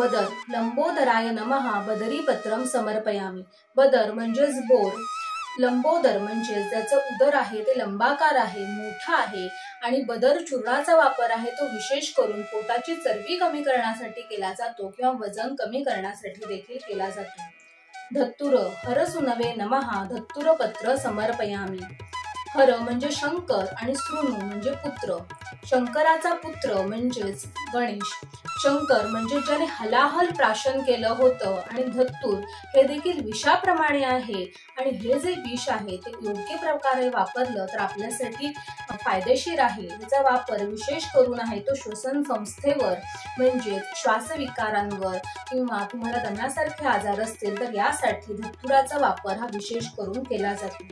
बदर लंबोदराय नमः बदरीपत्रम समर्पयामी। बदर म्हणजेच बोर, लंबोदर म्हणजे ज्याचं उदर आहे ते लंबाकार आहे, मोठा आहे आणि बदर चूर्णाचा वापर आहे तो विशेष करून पोटाची चरबी कमी करण्यासाठी केला जातो किंवा वजन कमी करण्यासाठी देखील केला जातो। धत्तुर हरसुनवे नमः धत्तुरपत्र समर्पयामी। हर म्हणजे शंकर आणि सृणू म्हणजे पुत्र, शंकराचा पुत्र म्हणजेच गणेश। शंकर म्हणजे ज्याने हलाहल प्राशन केलं होतं आणि धत्तूर हे देखील विषाप्रमाणे आहे आणि हे जे विष आहे ते योग्य प्रकारे वापरलं तर आपल्यासाठी फायदेशीर आहे। याचा वापर विशेष करून आहे तो श्वसन संस्थेवर म्हणजेच श्वासविकारांवर किंवा तुम्हाला दम्यासारखे आजार असतील तर यासाठी धत्तुराचा वापर हा विशेष करून केला जातो।